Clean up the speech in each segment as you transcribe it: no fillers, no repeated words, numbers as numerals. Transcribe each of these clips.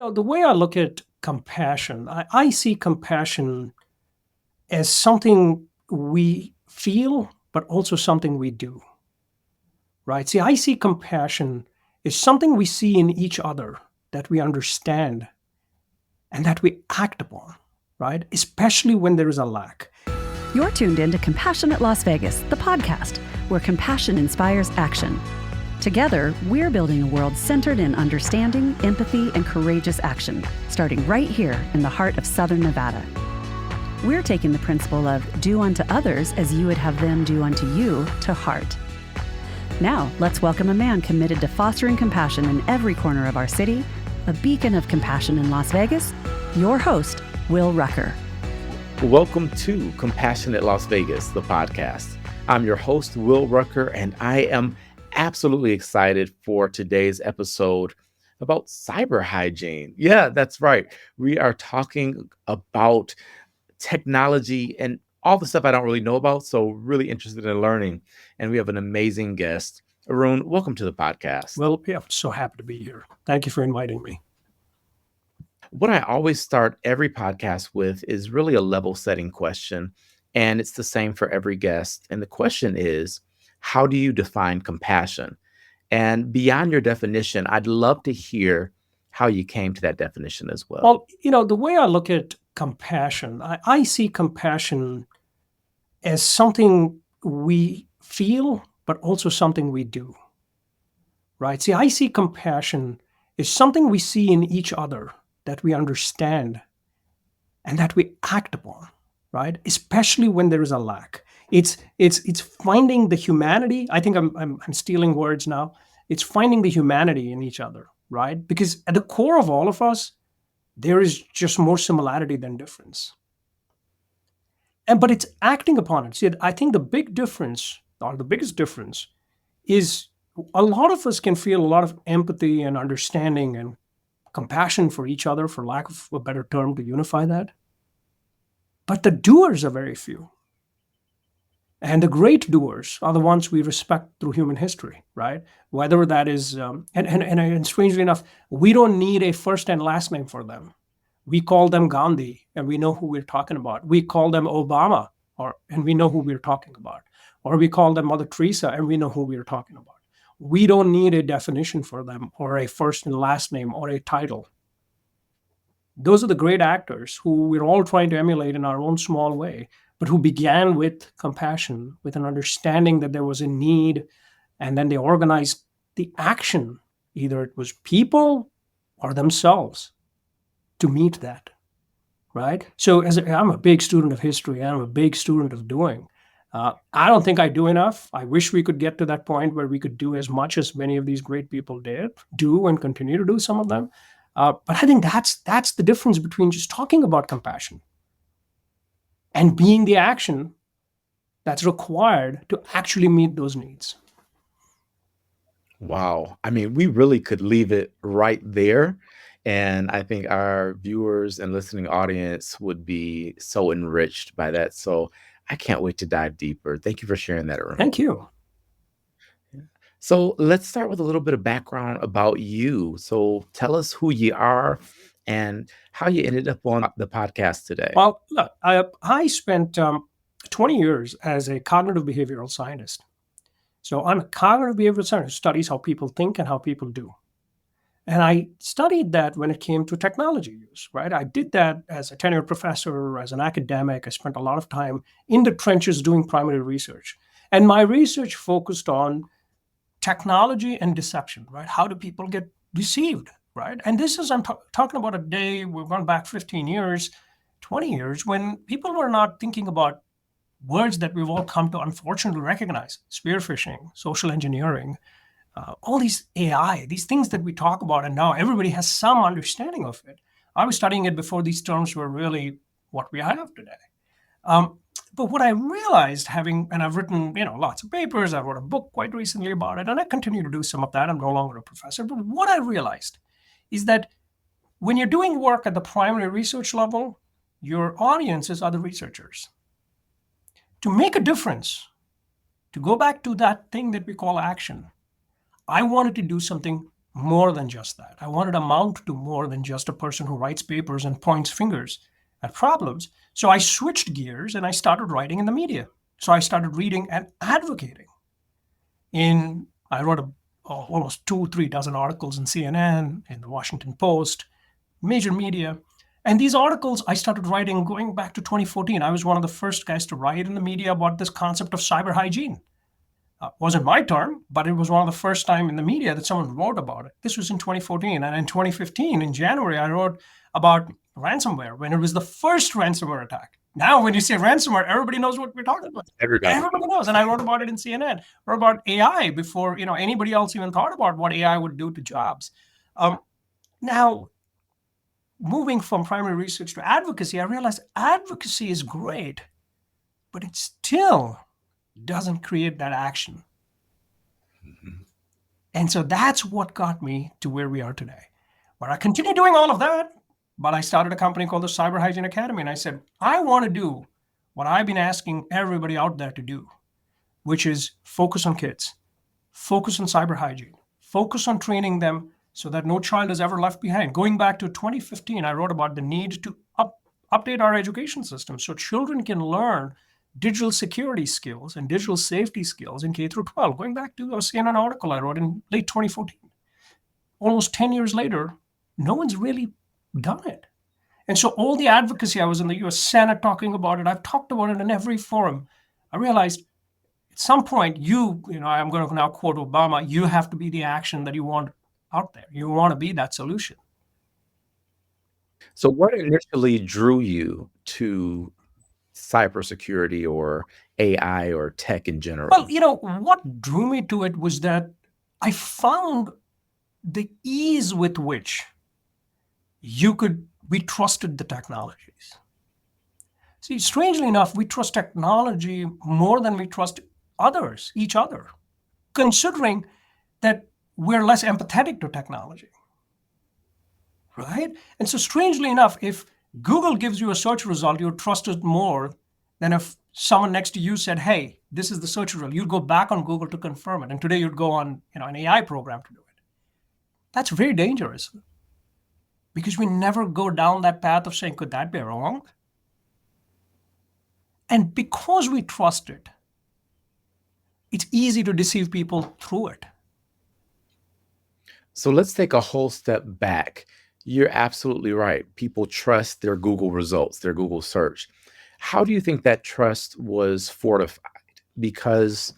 The way I look at compassion, I see compassion as something we feel, but also something we do, right? See, I see compassion as something we see in each other that we understand and that we act upon, right? Especially when there is a lack. You're tuned in to Compassionate Las Vegas, the podcast, where compassion inspires action. Together, we're building a world centered in understanding, empathy, and courageous action, starting right here in the heart of Southern Nevada. We're taking the principle of do unto others as you would have them do unto you to heart. Now, let's welcome a man committed to fostering compassion in every corner of our city, a beacon of compassion in Las Vegas, your host, Will Rucker. Welcome to Compassionate Las Vegas, the podcast. I'm your host, Will Rucker, and I am absolutely excited for today's episode about cyber hygiene. Yeah, that's right. We are talking about technology and all the stuff I don't really know about, so really interested in learning. And we have an amazing guest. Arun, welcome to the podcast. Well, yeah, I'm so happy to be here. Thank you for inviting me. What I always start every podcast with is really a level setting question. And it's the same for every guest. And the question is, how do you define compassion? And beyond your definition, I'd love to hear how you came to that definition as well. Well, the way I look at compassion, I see compassion as something we feel, but also something we do, right? See, I see compassion as something we see in each other that we understand and that we act upon, right? Especially when there is a lack. It's finding the humanity. I think I'm stealing words now. It's finding the humanity in each other, right? Because at the core of all of us, there is just more similarity than difference. But it's acting upon it. See, I think the big difference, or the biggest difference, is a lot of us can feel a lot of empathy and understanding and compassion for each other, for lack of a better term to unify that. But the doers are very few. And the great doers are the ones we respect through human history, right? Whether that is, and strangely enough, we don't need a first and last name for them. We call them Gandhi, and we know who we're talking about. We call them Obama, and we know who we're talking about. Or we call them Mother Teresa, and we know who we're talking about. We don't need a definition for them, or a first and last name, or a title. Those are the great actors who we're all trying to emulate in our own small way, but who began with compassion, with an understanding that there was a need, and then they organized the action. Either it was people or themselves to meet that, right? So I'm a big student of history, and I'm a big student of doing. I don't think I do enough. I wish we could get to that point where we could do as much as many of these great people do and continue to do some of them. But I think that's the difference between just talking about compassion and being the action that's required to actually meet those needs. Wow. I mean, we really could leave it right there. And I think our viewers and listening audience would be so enriched by that. So I can't wait to dive deeper. Thank you for sharing that, Arun. Thank you. So let's start with a little bit of background about you. So tell us who you are and how you ended up on the podcast today. Well, look, I spent 20 years as a cognitive behavioral scientist. So I'm a cognitive behavioral scientist who studies how people think and how people do. And I studied that when it came to technology use, right? I did that as a tenured professor, as an academic. I spent a lot of time in the trenches doing primary research. And my research focused on technology and deception, right? How do people get deceived, right? And this is, I'm talking about a day, we've gone back 15 years, 20 years, when people were not thinking about words that we've all come to unfortunately recognize: spear phishing, social engineering, all these AI, these things that we talk about, and now everybody has some understanding of it. I was studying it before these terms were really what we have today. But what I realized, and I've written, lots of papers, I wrote a book quite recently about it, and I continue to do some of that. I'm no longer a professor. But what I realized is that when you're doing work at the primary research level, your audiences are the researchers. To make a difference, to go back to that thing that we call action, I wanted to do something more than just that. I wanted to amount to more than just a person who writes papers and points fingers at problems. So I switched gears and I started writing in the media. So I started reading and advocating. I wrote almost 2-3 dozen articles in CNN, in the Washington Post, major media. And these articles I started writing going back to 2014. I was one of the first guys to write in the media about this concept of cyber hygiene. Wasn't my term, but it was one of the first time in the media that someone wrote about it. This was in 2014. And in 2015, in January, I wrote about ransomware when it was the first ransomware attack. Now, when you say ransomware, everybody knows what we're talking about. Everybody knows. And I wrote about it in CNN. Wrote about AI before anybody else even thought about what AI would do to jobs. Now, moving from primary research to advocacy, I realized advocacy is great, but it still doesn't create that action. And so that's what got me to where we are today, where I continue doing all of that, but I started a company called the Cyber Hygiene Academy. And I said, I want to do what I've been asking everybody out there to do, which is focus on kids, focus on cyber hygiene, focus on training them so that no child is ever left behind. Going back to 2015, I wrote about the need to update our education system so children can learn digital security skills and digital safety skills in K through 12. Going back to a CNN article I wrote in late 2014. Almost 10 years later, no one's really done it. And so all the advocacy, I was in the US Senate talking about it. I've talked about it in every forum. I realized at some point, I'm going to now quote Obama, you have to be the action that you want out there. You want to be that solution. So what initially drew you to cybersecurity or AI or tech in general? Well, what drew me to it was that I found the ease with which we trusted the technologies. See, strangely enough, we trust technology more than we trust each other, considering that we're less empathetic to technology, right? And so strangely enough, if Google gives you a search result, you trust it more than if someone next to you said, hey, this is the search result. You'd go back on Google to confirm it. And today you'd go on an AI program to do it. That's very dangerous because we never go down that path of saying, could that be wrong? And because we trust it, it's easy to deceive people through it. So let's take a whole step back. You're absolutely right. People trust their Google results, their Google search. How do you think that trust was fortified? Because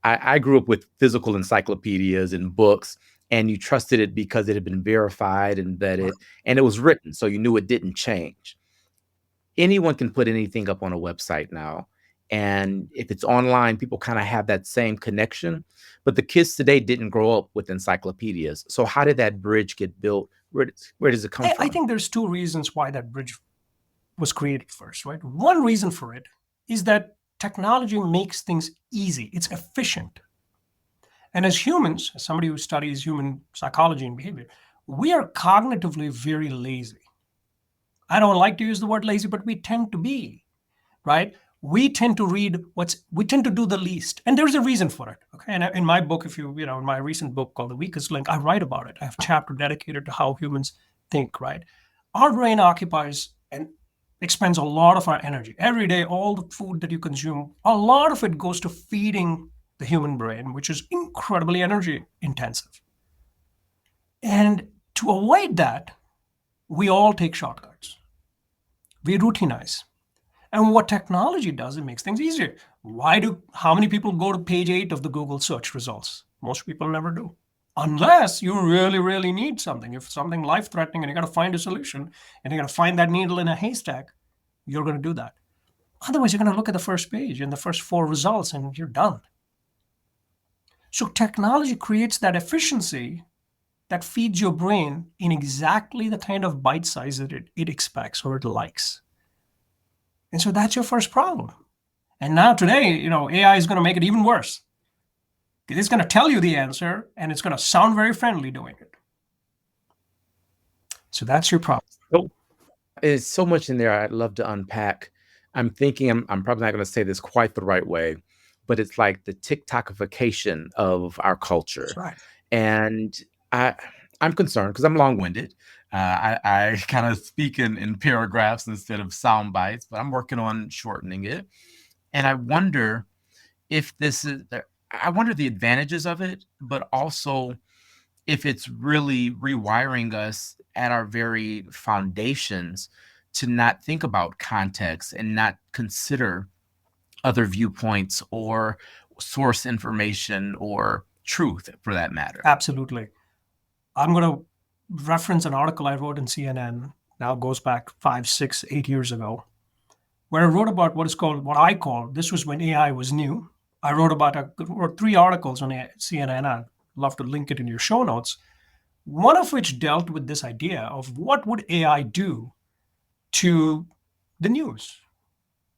I grew up with physical encyclopedias and books, and you trusted it because it had been verified and vetted, and it was written, so you knew it didn't change. Anyone can put anything up on a website now. And if it's online, people kind of have that same connection. But the kids today didn't grow up with encyclopedias. So how did that bridge get built? Where does it come from? I think there's two reasons why that bridge was created first, right? One reason for it is that technology makes things easy. It's efficient. And as humans, as somebody who studies human psychology and behavior, we are cognitively very lazy. I don't like to use the word lazy, but we tend to be, right? We tend to we tend to do the least. And there's a reason for it. Okay. And in my book, in my recent book called The Weakest Link, I write about it. I have a chapter dedicated to how humans think, right? Our brain occupies and expends a lot of our energy. Every day, all the food that you consume, a lot of it goes to feeding the human brain, which is incredibly energy intensive. And to avoid that, we all take shortcuts. We routinize. And what technology does, it makes things easier. How many people go to page 8 of the Google search results? Most people never do. Unless you really, really need something. If something life-threatening and you got to find a solution and you got to find that needle in a haystack, you're going to do that. Otherwise, you're going to look at the first page and the first 4 results and you're done. So technology creates that efficiency that feeds your brain in exactly the kind of bite size that it expects or it likes. And so that's your first problem. And now today, AI is going to make it even worse. It's going to tell you the answer and it's going to sound very friendly doing it. So that's your problem. So, there's so much in there I'd love to unpack. I'm thinking, I'm probably not going to say this quite the right way, but it's like the TikTokification of our culture. That's right. And I I'm concerned because I'm long-winded. I kind of speak in paragraphs instead of sound bites, but I'm working on shortening it. And I wonder if this is I wonder the advantages of it, but also if it's really rewiring us at our very foundations to not think about context and not consider other viewpoints or source information or truth for that matter. Absolutely. I'm going to reference an article I wrote in CNN, now goes back 5, 6, 8 years ago, where I wrote about what I call, this was when AI was new. I wrote 3 articles on CNN. I'd love to link it in your show notes. One of which dealt with this idea of what would AI do to the news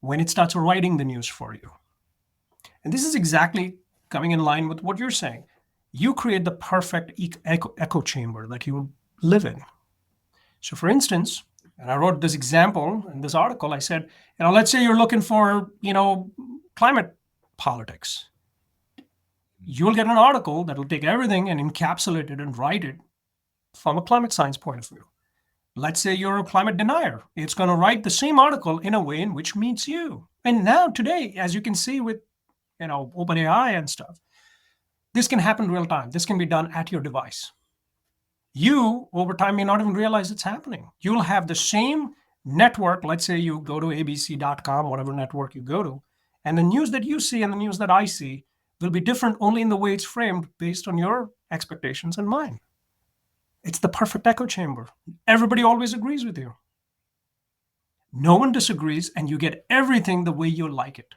when it starts writing the news for you. And this is exactly coming in line with what you're saying. You create the perfect echo chamber that you live in. So for instance, and I wrote this example in this article, I said, let's say you're looking for, climate politics. You'll get an article that will take everything and encapsulate it and write it from a climate science point of view. Let's say you're a climate denier. It's going to write the same article in a way in which meets you. And now today, as you can see with, OpenAI and stuff, this can happen real time. This can be done at your device. You, over time, may not even realize it's happening. You'll have the same network. Let's say you go to abc.com, whatever network you go to, and the news that you see and the news that I see will be different only in the way it's framed based on your expectations and mine. It's the perfect echo chamber. Everybody always agrees with you. No one disagrees, and you get everything the way you like it.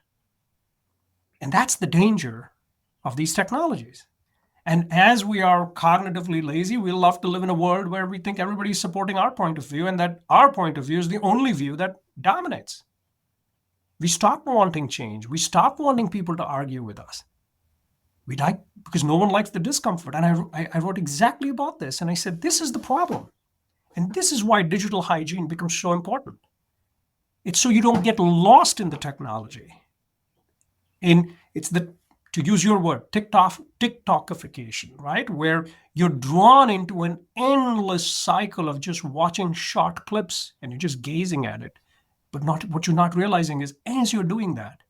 And that's the danger of these technologies. And as we are cognitively lazy, we love to live in a world where we think everybody's supporting our point of view and that our point of view is the only view that dominates. We stop wanting change. We stop wanting people to argue with us. We like, because no one likes the discomfort. And I wrote exactly about this. And I said, this is the problem. And this is why digital hygiene becomes so important. It's so you don't get lost in the technology. It's to use your word, TikTokification, right? Where you're drawn into an endless cycle of just watching short clips and you're just gazing at it. But what you're not realizing is as you're doing that,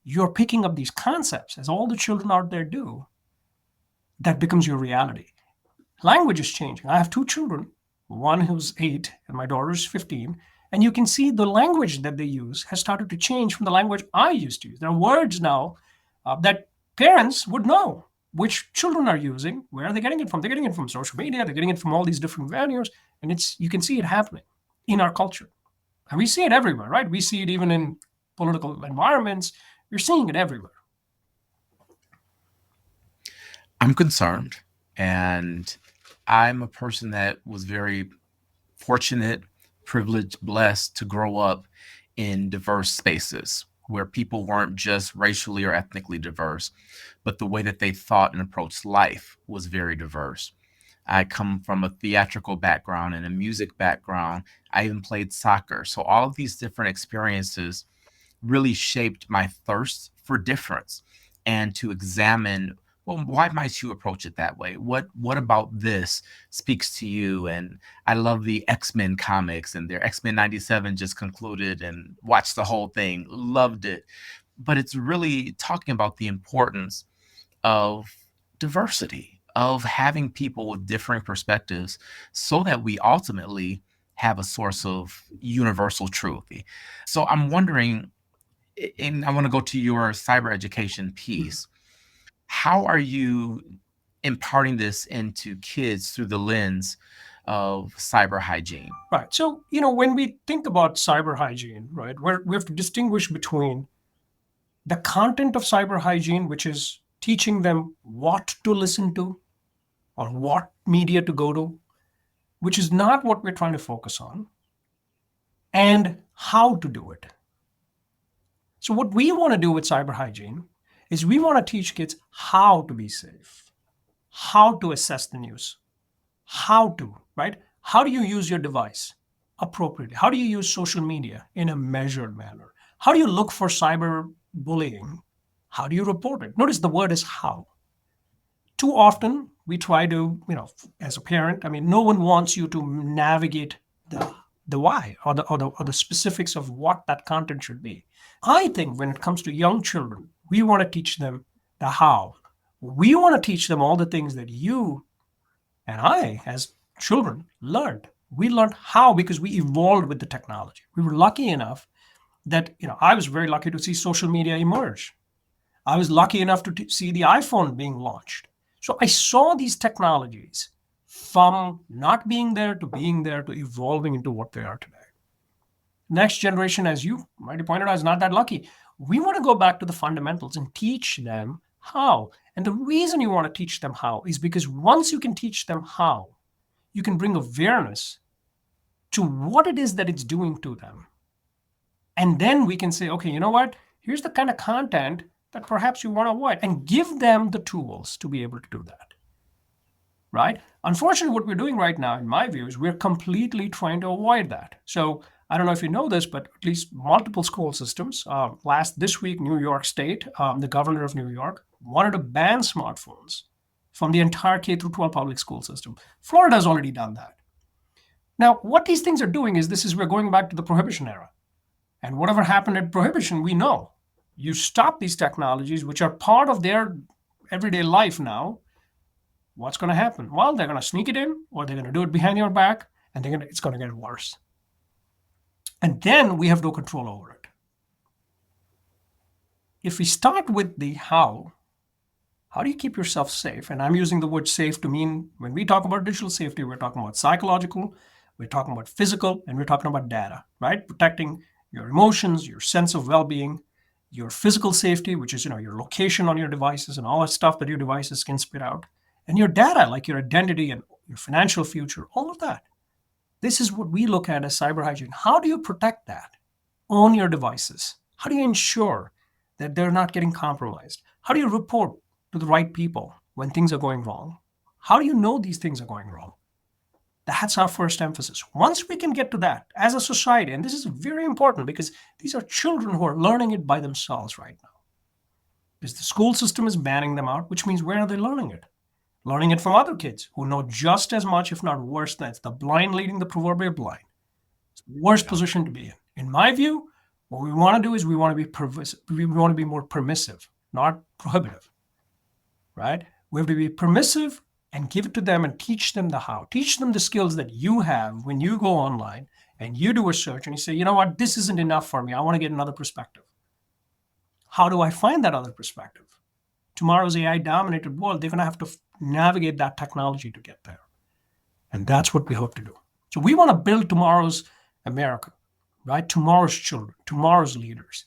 you're picking up these concepts, as all the children out there do, that becomes your reality. Language is changing. I have 2 children, one who's 8 and my daughter's 15. And you can see the language that they use has started to change from the language I used to use. There are words now that parents would know which children are using. Where are they getting it from? They're getting it from social media. They're getting it from all these different venues. And you can see it happening in our culture. And we see it everywhere, right? We see it even in political environments. You're seeing it everywhere. I'm concerned, and I'm a person that was very fortunate, privileged, blessed to grow up in diverse spaces where people weren't just racially or ethnically diverse, but the way that they thought and approached life was very diverse. I come from a theatrical background and a music background. I even played soccer. So all of these different experiences really shaped my thirst for difference and to examine, well, why might you approach it that way? What about this speaks to you? And I love the X-Men comics, and their X-Men 97 just concluded and watched the whole thing, loved it. But it's really talking about the importance of diversity, of having people with differing perspectives so that we ultimately have a source of universal truth. So I'm wondering, and I want to go to your cyber education piece. How are you imparting this into kids through the lens of cyber hygiene? Right. So, when we think about cyber hygiene, right, we have to distinguish between the content of cyber hygiene, which is teaching them what to listen to or what media to go to, which is not what we're trying to focus on, and how to do it. So what we want to do with cyber hygiene is we want to teach kids how to be safe, how to assess the news, right? How do you use your device appropriately? How do you use social media in a measured manner? How do you look for cyber bullying? How do you report it? Notice the word is how. Too often we try to, as a parent, no one wants you to navigate the why or the specifics of what that content should be. I think when it comes to young children, we want to teach them the how. We want to teach them all the things that you and I, as children, learned. We learned how because we evolved with the technology. We were lucky enough that, I was very lucky to see social media emerge. I was lucky enough to see the iPhone being launched. So I saw these technologies from not being there to being there to evolving into what they are today. Next generation, as you might have pointed out, is not that lucky. We want to go back to the fundamentals and teach them how. And the reason you want to teach them how is because once you can teach them how, you can bring awareness to what it is that it's doing to them. And then we can say, okay, you know what? Here's the kind of content that perhaps you want to avoid, and give them the tools to be able to do that. Right? Unfortunately, what we're doing right now, in my view, is we're completely trying to avoid that. So I don't know if you know this, but at least multiple school systems, this week, New York State, the governor of New York, wanted to ban smartphones from the entire K through 12 public school system. Florida has already done that. Now, what these things are doing is we're going back to the prohibition era. And whatever happened at prohibition, we know. You stop these technologies, which are part of their everyday life now. What's going to happen? Well, they're going to sneak it in, or they're going to do it behind your back, and it's going to get worse. And then we have no control over it. If we start with the how do you keep yourself safe? And I'm using the word safe to mean, when we talk about digital safety, we're talking about psychological, we're talking about physical, and we're talking about data, right? Protecting your emotions, your sense of well-being, your physical safety, which is, your location on your devices and all that stuff that your devices can spit out, and your data, like your identity and your financial future, all of that. This is what we look at as cyber hygiene. How do you protect that on your devices? How do you ensure that they're not getting compromised? How do you report to the right people when things are going wrong? How do you know these things are going wrong? That's our first emphasis. Once we can get to that as a society, and this is very important because these are children who are learning it by themselves right now. Because the school system is banning them out, which means where are they learning it? Learning it from other kids who know just as much, if not worse, than it's the blind leading the proverbial blind. It's the worst position to be in. In my view, what we want to do is we want to be permissive. We want to be more permissive, not prohibitive, right? We have to be permissive and give it to them and teach them the how. Teach them the skills that you have when you go online and you do a search and you say, you know what, this isn't enough for me. I want to get another perspective. How do I find that other perspective? Tomorrow's AI-dominated world, they're going to have to navigate that technology to get there. And that's what we hope to do. So we want to build tomorrow's America, right? Tomorrow's children, tomorrow's leaders.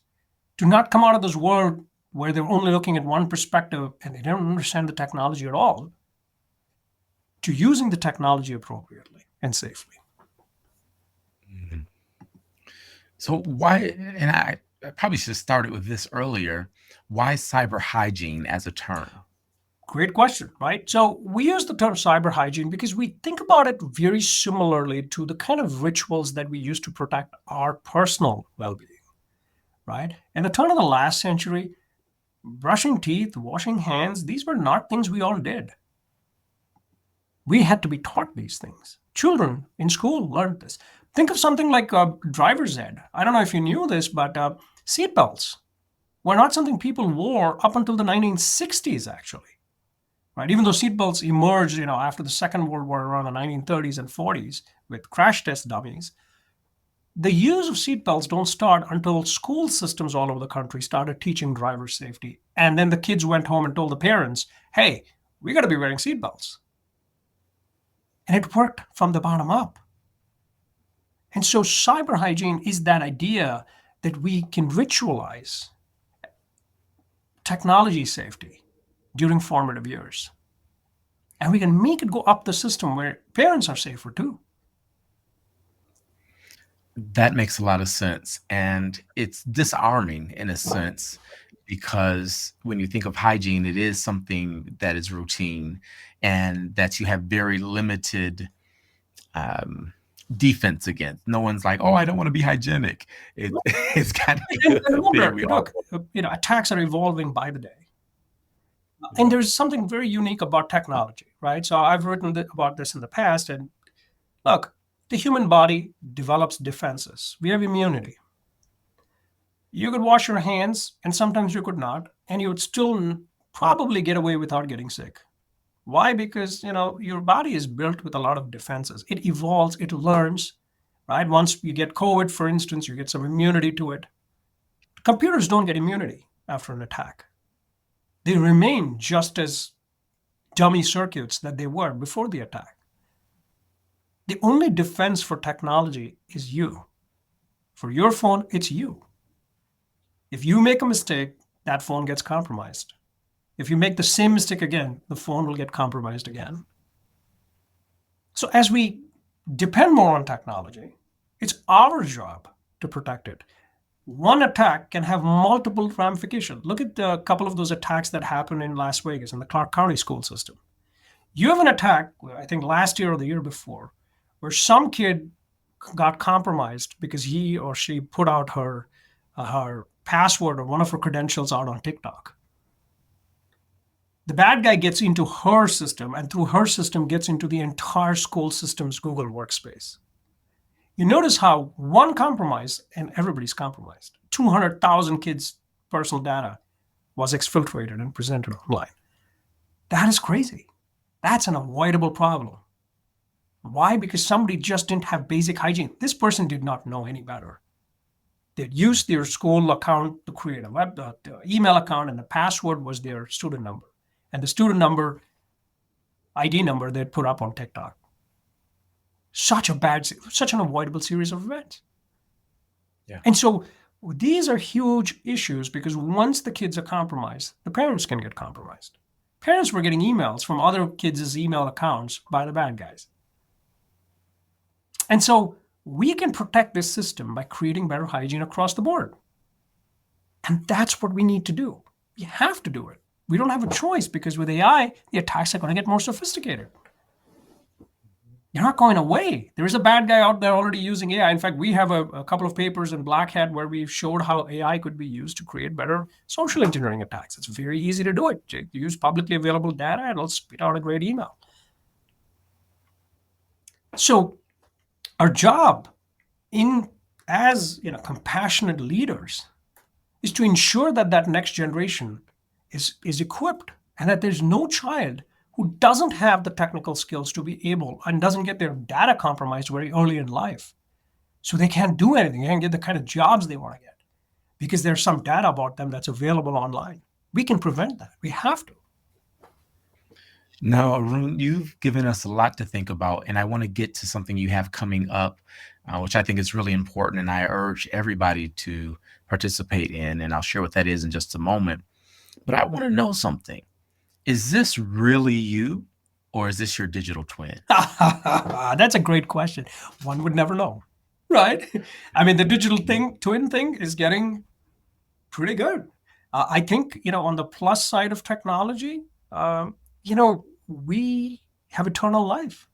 Do not come out of this world where they're only looking at one perspective and they don't understand the technology at all, to using the technology appropriately and safely. So why, and I probably should have started with this earlier, why cyber hygiene as a term? Great question, right? So we use the term cyber hygiene because we think about it very similarly to the kind of rituals that we use to protect our personal well-being, right? In the turn of the last century, brushing teeth, washing hands, these were not things we all did. We had to be taught these things. Children in school learned this. Think of something like driver's ed. I don't know if you knew this, but seatbelts were not something people wore up until the 1960s, actually. Right? Even though seatbelts emerged, after the Second World War around the 1930s and 40s with crash test dummies, the use of seatbelts don't start until school systems all over the country started teaching driver safety. And then the kids went home and told the parents, hey, we got to be wearing seatbelts. And it worked from the bottom up. And so cyber hygiene is that idea that we can ritualize technology safety during formative years. And we can make it go up the system where parents are safer too. That makes a lot of sense. And it's disarming in a sense, because when you think of hygiene, it is something that is routine and that you have very limited defense against. No one's like, oh, I don't want to be hygienic. It's kind of Look, attacks are evolving by the day. And there's something very unique about technology, right? So I've written about this in the past. And look, the human body develops defenses. We have immunity. You could wash your hands, and sometimes you could not, and you would still probably get away without getting sick. Why? Because your body is built with a lot of defenses. It evolves, it learns, right? Once you get COVID, for instance, you get some immunity to it. Computers don't get immunity after an attack. They remain just as dummy circuits that they were before the attack. The only defense for technology is you. For your phone, it's you. If you make a mistake, that phone gets compromised. If you make the same mistake again, the phone will get compromised again. So as we depend more on technology, it's our job to protect it. One attack can have multiple ramifications. Look at a couple of those attacks that happened in Las Vegas in the Clark County school system. You have an attack, I think last year or the year before, where some kid got compromised because he or she put out her password or one of her credentials out on TikTok. The bad guy gets into her system, and through her system gets into the entire school system's Google workspace. You notice how one compromise and everybody's compromised. 200,000 kids' personal data was exfiltrated and presented online. That is crazy. That's an avoidable problem. Why? Because somebody just didn't have basic hygiene. This person did not know any better. They'd used their school account to create a email account, and the password was their student number. And the student number, ID number, they'd put up on TikTok. Such an avoidable series of events. Yeah. And so these are huge issues because once the kids are compromised, the parents can get compromised. Parents were getting emails from other kids' email accounts by the bad guys. And so we can protect this system by creating better hygiene across the board. And that's what we need to do. We have to do it. We don't have a choice because with AI, the attacks are going to get more sophisticated. They're not going away. There is a bad guy out there already using AI. In fact, we have a couple of papers in Black Hat where we showed how AI could be used to create better social engineering attacks. It's very easy to do it. You use publicly available data and it'll spit out a great email. So our job as compassionate leaders is to ensure that next generation is equipped and that there's no child who doesn't have the technical skills to be able and doesn't get their data compromised very early in life. So they can't do anything. They can't get the kind of jobs they want to get because there's some data about them that's available online. We can prevent that. We have to. Now, Arun, you've given us a lot to think about, and I want to get to something you have coming up, which I think is really important, and I urge everybody to participate in, and I'll share what that is in just a moment. But I want to know something. Is this really you, or is this your digital twin? That's a great question. One would never know, right? I mean, the digital twin thing is getting pretty good. I think, on the plus side of technology, we have eternal life.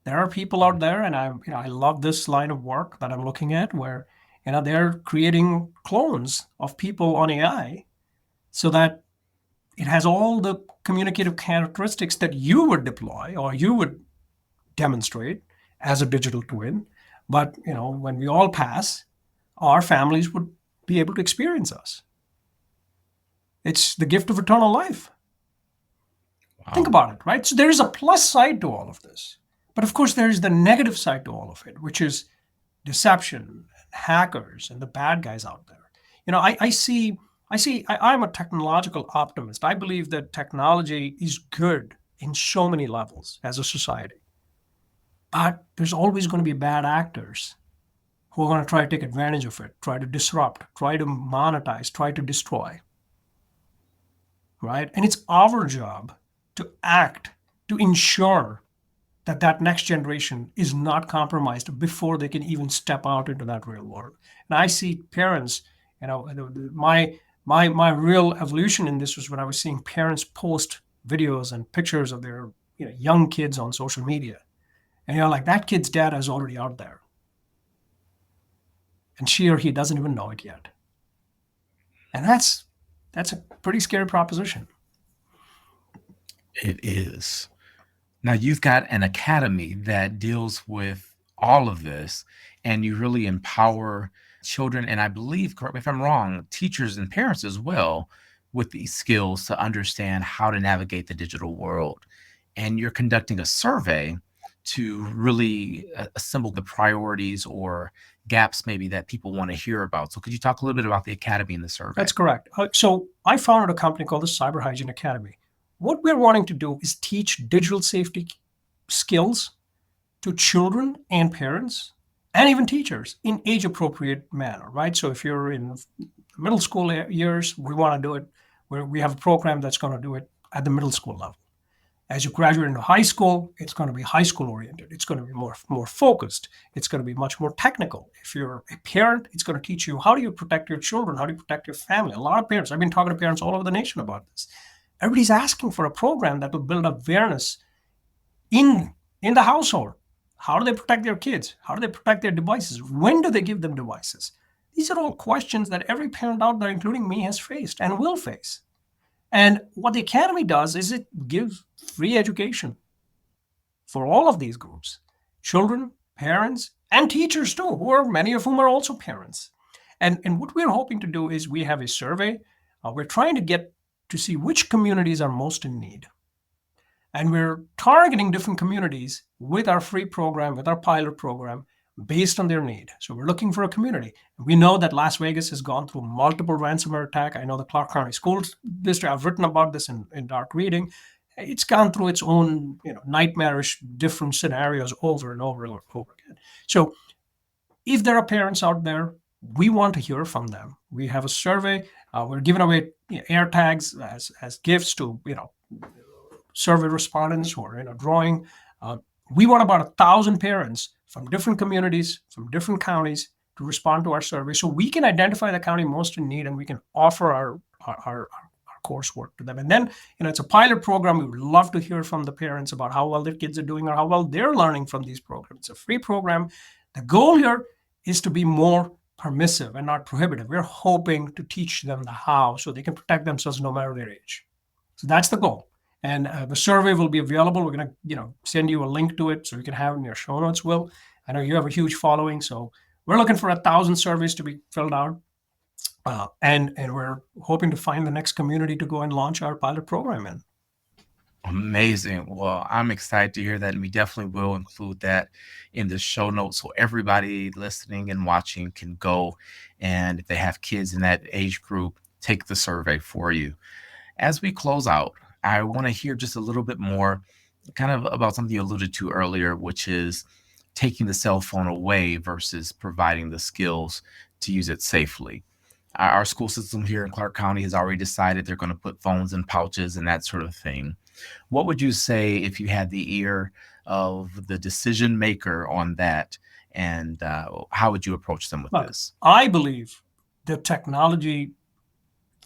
There are people out there, and I love this line of work that I'm looking at where, they're creating clones of people on AI so that it has all the communicative characteristics that you would deploy or you would demonstrate as a digital twin. But, when we all pass, our families would be able to experience us. It's the gift of eternal life. Wow. Think about it, right? So there is a plus side to all of this. But of course, there is the negative side to all of it, which is deception, hackers, and the bad guys out there. I'm a technological optimist. I believe that technology is good in so many levels as a society. But there's always going to be bad actors who are going to try to take advantage of it, try to disrupt, try to monetize, try to destroy. Right? And it's our job to act, to ensure that next generation is not compromised before they can even step out into that real world. And I see parents, my real evolution in this was when I was seeing parents post videos and pictures of their young kids on social media. And like, that kid's data is already out there. And she or he doesn't even know it yet. And that's That's a pretty scary proposition. It is. Now, you've got an academy that deals with all of this, and you really empower children, and I believe, correct me if I'm wrong, teachers and parents as well, with these skills to understand how to navigate the digital world. And you're conducting a survey to really assemble the priorities or gaps maybe that people want to hear about. So, could you talk a little bit about the academy and the survey? That's correct. So I founded a company called the Cyber Hygiene Academy. What we're wanting to do is teach digital safety skills to children and parents and even teachers in age-appropriate manner, right? So if you're in middle school years, we want to do it where we have a program that's going to do it at the middle school level. As you graduate into high school, it's going to be high school oriented. It's going to be more focused. It's going to be much more technical. If you're a parent, it's going to teach you how do you protect your children, how do you protect your family. A lot of parents, I've been talking to parents all over the nation about this. Everybody's asking for a program that will build awareness in the household. How do they protect their kids? How do they protect their devices? When do they give them devices? These are all questions that every parent out there, including me, has faced and will face. And what the Academy does is it gives free education for all of these groups, children, parents, and teachers too, many of whom are also parents. And what we're hoping to do is we have a survey. We're trying to get to see which communities are most in need. And we're targeting different communities with our free program, with our pilot program, based on their need. So we're looking for a community. We know that Las Vegas has gone through multiple ransomware attacks. I know the Clark County School District, I've written about this in Dark Reading. It's gone through its own nightmarish different scenarios over and over and over again. So if there are parents out there, we want to hear from them. We have a survey. We're giving away air tags as gifts to survey respondents who are drawing. We want about 1,000 parents from different communities, from different counties to respond to our survey so we can identify the county most in need and we can offer our coursework to them. And then, it's a pilot program. We would love to hear from the parents about how well their kids are doing or how well they're learning from these programs. It's a free program. The goal here is to be more permissive and not prohibitive. We're hoping to teach them the how so they can protect themselves no matter their age. So that's the goal. And the survey will be available. We're going to, send you a link to it so you can have it in your show notes, Will. I know you have a huge following, so we're looking for 1,000 surveys to be filled out. And we're hoping to find the next community to go and launch our pilot program in. Amazing. Well, I'm excited to hear that, and we definitely will include that in the show notes so everybody listening and watching can go, and if they have kids in that age group, take the survey for you. As we close out, I want to hear just a little bit more kind of about something you alluded to earlier, which is taking the cell phone away versus providing the skills to use it safely. Our school system here in Clark County has already decided they're going to put phones in pouches and that sort of thing. What would you say if you had the ear of the decision maker on that, and how would you approach them with this? I believe that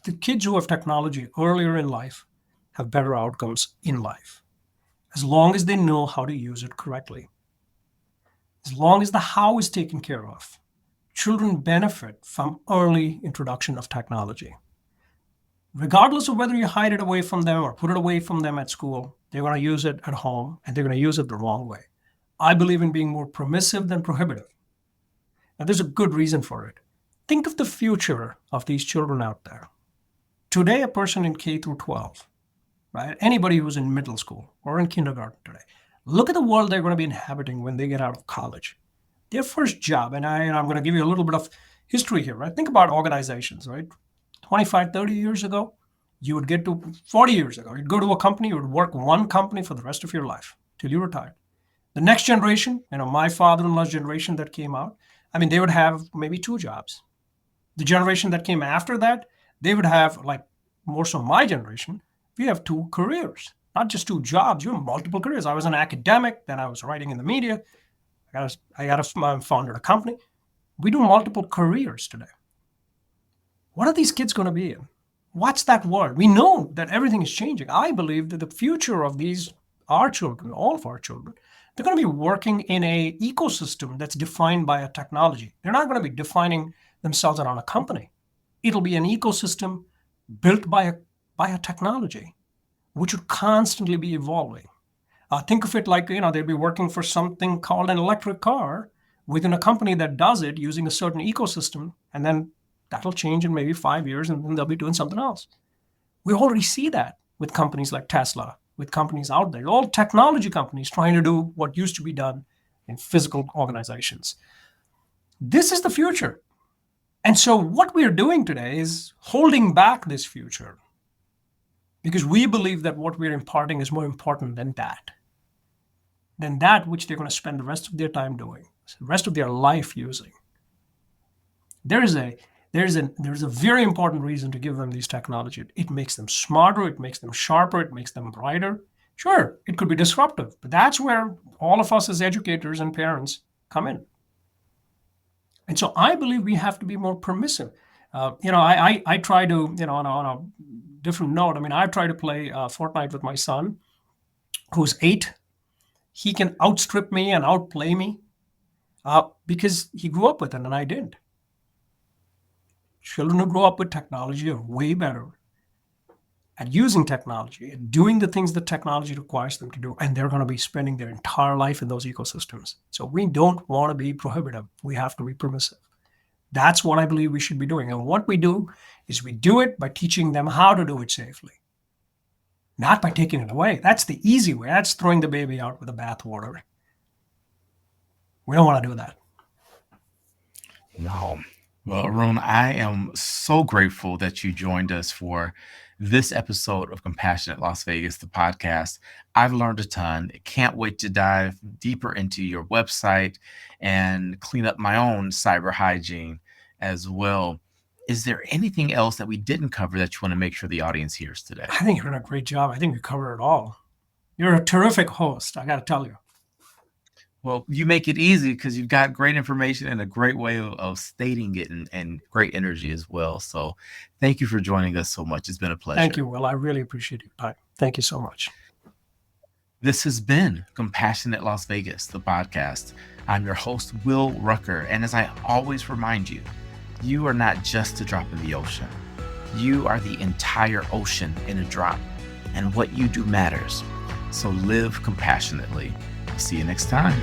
the kids who have technology earlier in life have better outcomes in life, as long as they know how to use it correctly. As long as the how is taken care of, children benefit from early introduction of technology. Regardless of whether you hide it away from them or put it away from them at school, they're going to use it at home and they're going to use it the wrong way. I believe in being more permissive than prohibitive. Now, there's a good reason for it. Think of the future of these children out there. Today, a person in K through 12, right? Anybody who's in middle school or in kindergarten today, look at the world they're going to be inhabiting when they get out of college. Their first job, and I'm going to give you a little bit of history here, right? Think about organizations, right? 25, 30 years ago, you would get to 40 years ago, you'd go to a company, you would work one company for the rest of your life till you retired. The next generation, my father-in-law's generation that came out, they would have maybe 2 jobs. The generation that came after that, they would have, like more so my generation, we have 2 careers, not just 2 jobs, you have multiple careers. I was an academic, then I was writing in the media. I founded a company. We do multiple careers today. What are these kids going to be in? What's that world? We know that everything is changing. I believe that the future of our children, all of our children, they're going to be working in an ecosystem that's defined by a technology. They're not going to be defining themselves around a company. It'll be an ecosystem built by a technology which would constantly be evolving. Think of it like, they'd be working for something called an electric car within a company that does it using a certain ecosystem, and then that'll change in maybe 5 years, and then they'll be doing something else. We already see that with companies like Tesla, with companies out there, all technology companies trying to do what used to be done in physical organizations. This is the future. And so what we're doing today is holding back this future, because we believe that what we're imparting is more important than that which they're going to spend the rest of their time doing, the rest of their life using. There's a very important reason to give them these technology. It makes them smarter, it makes them sharper, it makes them brighter. Sure, it could be disruptive, but that's where all of us as educators and parents come in. And so I believe we have to be more permissive. I try to, on a different note, I try to play Fortnite with my son, who's 8. He can outstrip me and outplay me because he grew up with it and I didn't. Children who grow up with technology are way better at using technology and doing the things that technology requires them to do, and they're going to be spending their entire life in those ecosystems. So we don't want to be prohibitive. We have to be permissive. That's what I believe we should be doing. And what we do is we do it by teaching them how to do it safely, not by taking it away. That's the easy way. That's throwing the baby out with the bathwater. We don't want to do that. No. Well, Arun, I am so grateful that you joined us for this episode of Compassionate Las Vegas, the podcast. I've learned a ton. Can't wait to dive deeper into your website and clean up my own cyber hygiene as well. Is there anything else that we didn't cover that you want to make sure the audience hears today? I think you're doing a great job. I think you covered it all. You're a terrific host, I got to tell you. Well, you make it easy because you've got great information and a great way of stating it and great energy as well. So thank you for joining us so much. It's been a pleasure. Thank you, Will. I really appreciate your time. Thank you so much. This has been Compassionate Las Vegas, the podcast. I'm your host, Will Rucker. And as I always remind you, you are not just a drop in the ocean. You are the entire ocean in a drop. And what you do matters. So live compassionately. See you next time.